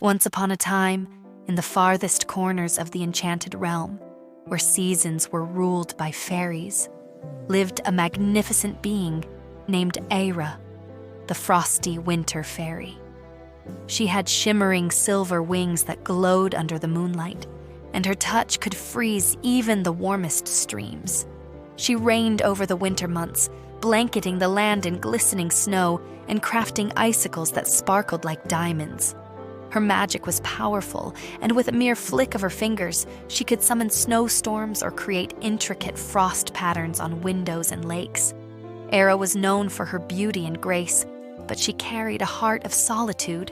Once upon a time, in the farthest corners of the enchanted realm, where seasons were ruled by fairies, lived a magnificent being named Eira, the Frosty Winter Fairy. She had shimmering silver wings that glowed under the moonlight, and her touch could freeze even the warmest streams. She reigned over the winter months, blanketing the land in glistening snow and crafting icicles that sparkled like diamonds. Her magic was powerful, and with a mere flick of her fingers, she could summon snowstorms or create intricate frost patterns on windows and lakes. Eira was known for her beauty and grace, but she carried a heart of solitude.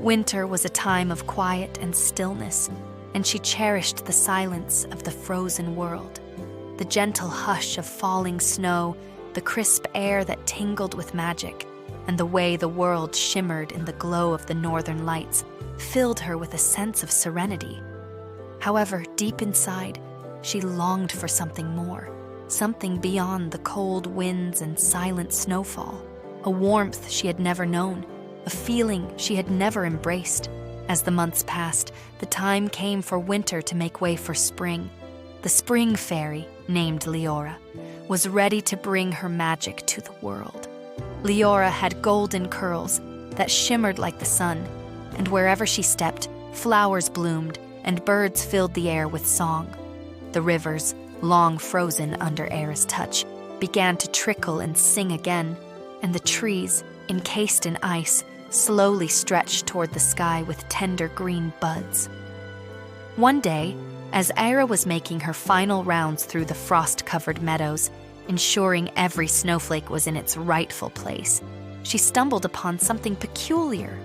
Winter was a time of quiet and stillness, and she cherished the silence of the frozen world. The gentle hush of falling snow, the crisp air that tingled with magic, and the way the world shimmered in the glow of the northern lights filled her with a sense of serenity. However, deep inside, she longed for something more, something beyond the cold winds and silent snowfall, a warmth she had never known, a feeling she had never embraced. As the months passed, the time came for winter to make way for spring. The spring fairy, named Liora, was ready to bring her magic to the world. Liora had golden curls that shimmered like the sun, and wherever she stepped, flowers bloomed and birds filled the air with song. The rivers, long frozen under Eira's touch, began to trickle and sing again, and the trees, encased in ice, slowly stretched toward the sky with tender green buds. One day, as Eira was making her final rounds through the frost-covered meadows, ensuring every snowflake was in its rightful place, she stumbled upon something peculiar,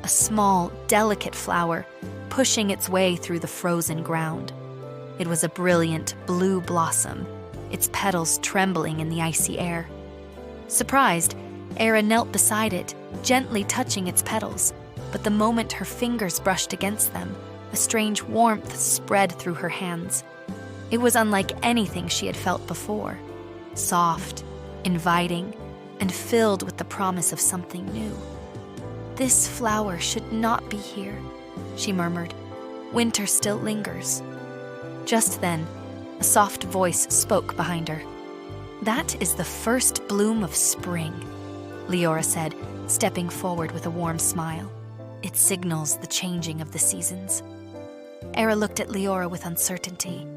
a small, delicate flower pushing its way through the frozen ground. It was a brilliant blue blossom, its petals trembling in the icy air. Surprised, Eira knelt beside it, gently touching its petals, but the moment her fingers brushed against them, a strange warmth spread through her hands. It was unlike anything she had felt before, soft, inviting, and filled with the promise of something new. "This flower should not be here," she murmured. "Winter still lingers." Just then, a soft voice spoke behind her. "That is the first bloom of spring," Liora said, stepping forward with a warm smile. "It signals the changing of the seasons." Eira looked at Liora with uncertainty.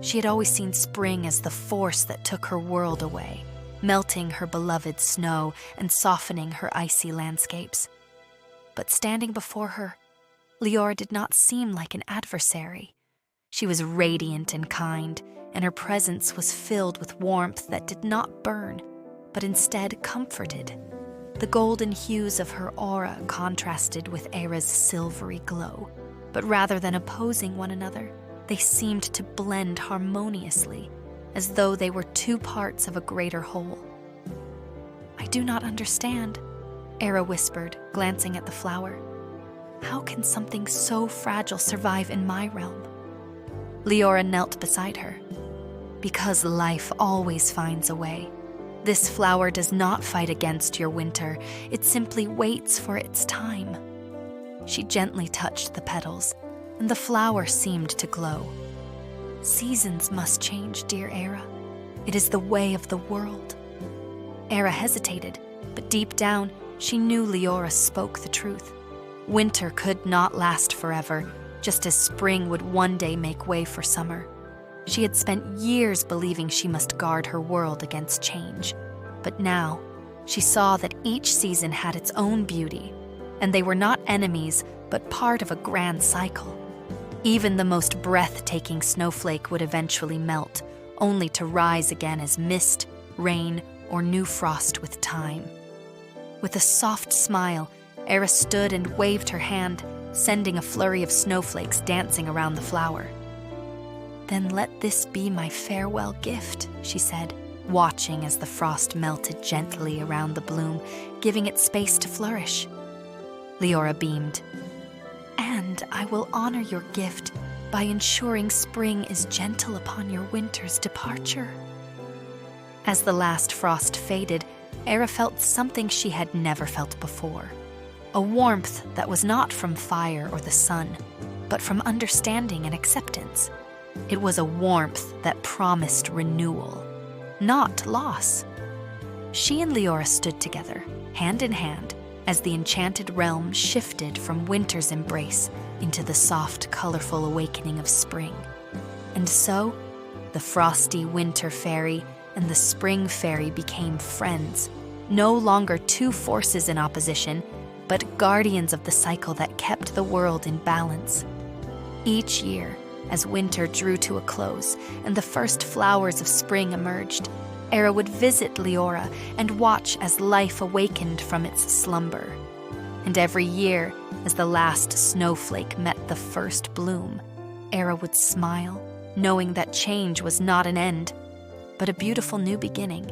She had always seen spring as the force that took her world away, melting her beloved snow and softening her icy landscapes. But standing before her, Liora did not seem like an adversary. She was radiant and kind, and her presence was filled with warmth that did not burn, but instead comforted. The golden hues of her aura contrasted with Eira's silvery glow, but rather than opposing one another, they seemed to blend harmoniously, as though they were two parts of a greater whole. "I do not understand," Eira whispered, glancing at the flower. "How can something so fragile survive in my realm?" Liora knelt beside her. "Because life always finds a way. This flower does not fight against your winter, it simply waits for its time." She gently touched the petals, and the flower seemed to glow. "Seasons must change, dear Eira. It is the way of the world." Eira hesitated, but deep down, she knew Liora spoke the truth. Winter could not last forever, just as spring would one day make way for summer. She had spent years believing she must guard her world against change, but now she saw that each season had its own beauty, and they were not enemies, but part of a grand cycle. Even the most breathtaking snowflake would eventually melt, only to rise again as mist, rain, or new frost with time. With a soft smile, Eira stood and waved her hand, sending a flurry of snowflakes dancing around the flower. "Then let this be my farewell gift," she said, watching as the frost melted gently around the bloom, giving it space to flourish. Liora beamed. "And I will honor your gift by ensuring spring is gentle upon your winter's departure." As the last frost faded, Eira felt something she had never felt before. a warmth that was not from fire or the sun, but from understanding and acceptance. It was a warmth that promised renewal, not loss. She and Liora stood together, hand in hand, as the enchanted realm shifted from winter's embrace into the soft, colorful awakening of spring. And so, the Frosty Winter Fairy and the Spring Fairy became friends, no longer two forces in opposition, but guardians of the cycle that kept the world in balance. Each year, as winter drew to a close and the first flowers of spring emerged, Eira would visit Liora and watch as life awakened from its slumber. And every year, as the last snowflake met the first bloom, Eira would smile, knowing that change was not an end, but a beautiful new beginning.